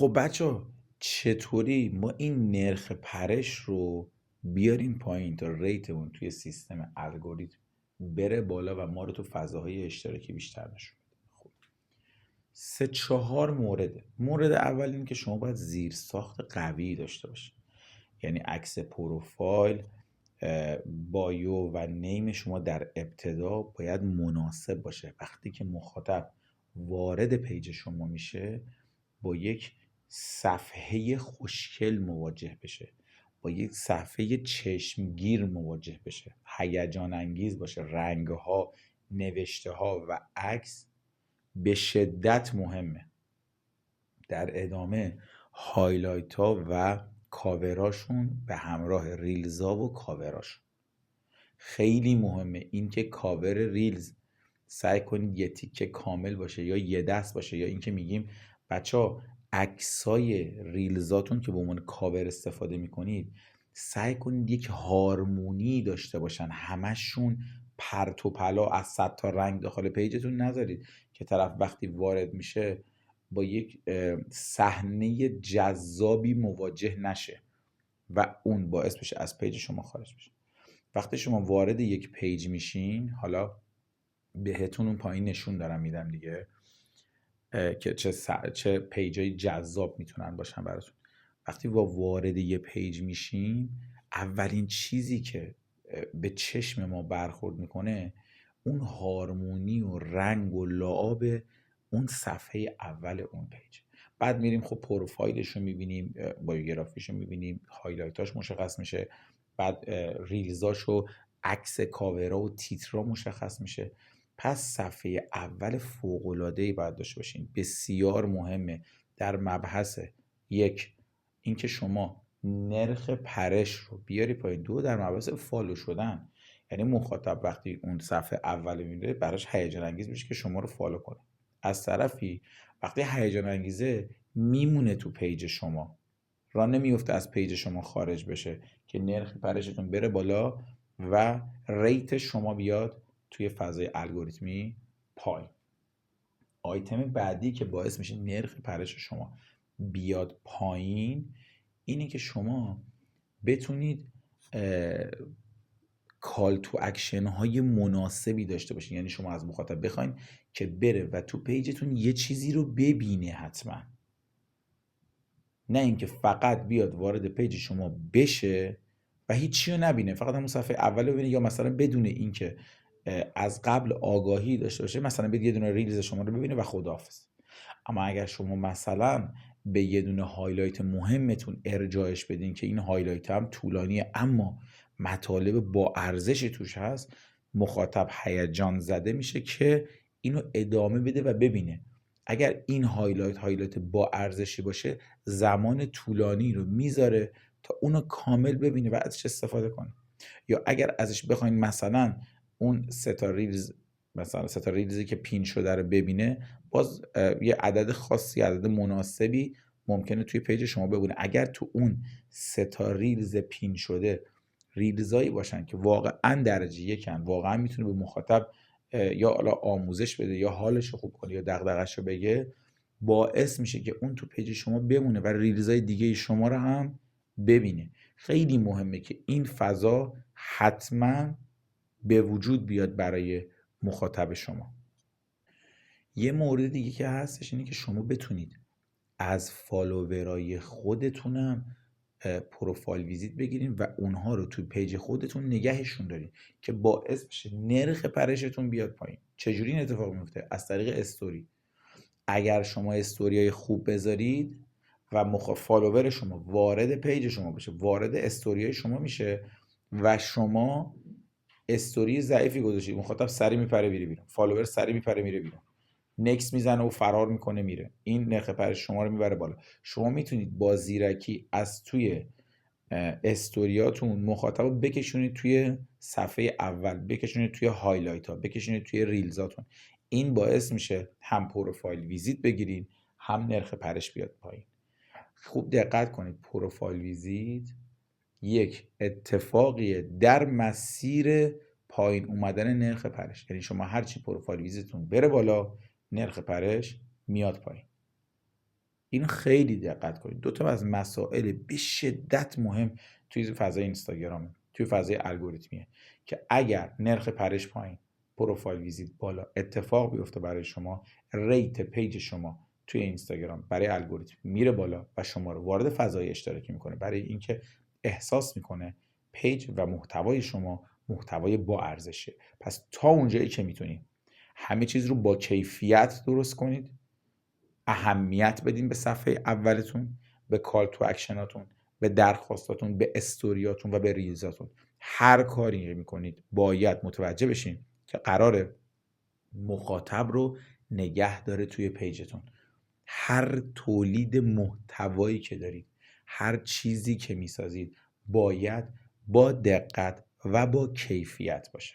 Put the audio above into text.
خب بچه چطوری ما این نرخ پرش رو بیاریم پایین تا ریتمون توی سیستم الگوریتم بره بالا و ما رو تو فضاهای اشتراکی بیشتر نشون بده. خب 3-4 مورد اول این که شما باید زیر ساخت قوی داشته باشید، یعنی عکس پروفایل، بایو و نیم شما در ابتدا باید مناسب باشه. وقتی که مخاطب وارد پیج شما میشه با یک صفحه خوشگل مواجه بشه، با یک صفحه چشمگیر مواجه بشه، هیجان انگیز باشه، رنگها، نوشته ها و عکس به شدت مهمه. در ادامه هایلایت ها و کاوراشون به همراه ریلزا و کاوراشون خیلی مهمه. اینکه کاور ریلز سعی کنید یه تیکه کامل باشه یا یه دست باشه، یا اینکه میگیم بچه‌ها عکسای ریلزاتون که به عنوان کاور استفاده میکنید سعی کنید یک هارمونی داشته باشن، همشون پرت و پلا از 100 تا رنگ داخل پیجتون نذارید که طرف وقتی وارد میشه با یک صحنه جذابی مواجه نشه و اون باعث بشه از پیج شما خارج بشه. وقتی شما وارد یک پیج میشین، حالا بهتون اون پایین نشون دارم میدم دیگه که چه پیجای جذاب میتونن باشن براتون. وقتی وارد یه پیج میشین، اولین چیزی که به چشم ما برخورد میکنه اون هارمونی و رنگ و لعاب اون صفحه اول اون پیج. بعد میریم خب پروفایلش رو میبینیم، بایوگرافیش رو میبینیم، هایلایتاش مشخص میشه، بعد ریلزاش و عکس کاورا و تیترا مشخص میشه. پس صفحه اول فوق‌العاده‌ای باید داشته باشین. بسیار مهمه در مبحث یک اینکه شما نرخ پرش رو بیاری پایین، دو در مبحث فالو شدن، یعنی مخاطب وقتی اون صفحه اول میره براش هیجان انگیز میشه که شما رو فالو کنه. از طرفی وقتی هیجان انگیزه میمونه تو پیج شما، راه نمیفته از پیج شما خارج بشه که نرخ پرشتون بره بالا و ریت شما بیاد توی فضای الگوریتمی پایین. آیتم بعدی که باعث میشه نرخ پرش شما بیاد پایین اینه که شما بتونید کال تو اکشن های مناسبی داشته باشین. یعنی شما از مخاطب بخواین که بره و تو پیجتون یه چیزی رو ببینه حتما، نه اینکه فقط بیاد وارد پیج شما بشه و هیچی رو نبینه، فقط همون صفحه اول رو ببینه، یا مثلا بدون اینکه از قبل آگاهی داشته باشه مثلا بیاد یه دونه ریلز شما رو ببینه و خداحافظ. اما اگر شما مثلا به یه دونه هایلایت مهمتون ارجاعش بدین که این هایلایت هم طولانیه اما مطالب با ارزشی توش هست، مخاطب هیجان زده میشه که اینو ادامه بده و ببینه. اگر این هایلایت با ارزشی باشه زمان طولانی رو میذاره تا اونو کامل ببینه و ازش استفاده کنه. یا اگر ازش بخواین مثلا اون ستا ریلزی که پین شده رو ببینه، باز یه عدد خاصی، عدد مناسبی ممکنه توی پیج شما ببینه. اگر تو اون ستا ریلز پین شده ریلزایی باشن که واقعا درجه یکن، واقعا میتونه به مخاطب یا حالا آموزش بده یا حالش رو خوب کنه یا دغدغش رو بگه، باعث میشه که اون تو پیج شما بمونه و ریلزای دیگه شما رو هم ببینه. خیلی مهمه که این فضا حتما به وجود بیاد برای مخاطب شما. یه مورد دیگه که هستش اینه که شما بتونید از فالوورای خودتونم پروفایل ویزیت بگیرین و اونها رو تو پیج خودتون نگهشون دارین که باعث بشه نرخ پرشتون بیاد پایین. چجوری این اتفاق میفته؟ از طریق استوری. اگر شما استوریای خوب بذارید و فالوور شما وارد پیج شما بشه، وارد استوریای شما میشه و شما استوری ضعیفی گذاشتید، مخاطب سری میپره میره بیرون، فالوور سری میپره میره بیرون، نکس میزنه و فرار میکنه میره، این نرخ پرش شما رو میبره بالا. شما میتونید با زیرکی از توی استوریاتون مخاطب رو بکشونید توی صفحه اول، بکشونید توی هایلایت ها، بکشونید توی ریلزاتون. این باعث میشه هم پروفایل ویزیت بگیرید هم نرخ پرش بیاد پایین. خوب دقت کنید، پروفایل ویزیت یک اتفاقیه در مسیر پایین اومدن نرخ پرش. یعنی شما هرچی پروفایل ویزیتتون بره بالا نرخ پرش میاد پایین. اینو خیلی دقت کنید. دو تا از مسائل به شدت مهم توی فضای اینستاگرام، توی فضای الگوریتمیه که اگر نرخ پرش پایین، پروفایل ویزیت بالا، اتفاق بیفته برای شما، ریت پیج شما توی اینستاگرام برای الگوریتم میره بالا و شما رو وارد فضای اشتراکی میکنه، برای اینکه احساس میکنه پیج و محتوای شما محتوای با ارزشه. پس تا اونجایی که میتونید همه چیز رو با کیفیت درست کنید، اهمیت بدین به صفحه اولتون، به کال تو اکشناتون، به درخواستاتون، به استوریاتون و به ریلزاتون. هر کاری میکنید باید متوجه بشین که قراره مخاطب رو نگه داره توی پیجتون. هر تولید محتوایی که دارید، هر چیزی که میسازید باید با دقت و با کیفیت باشه.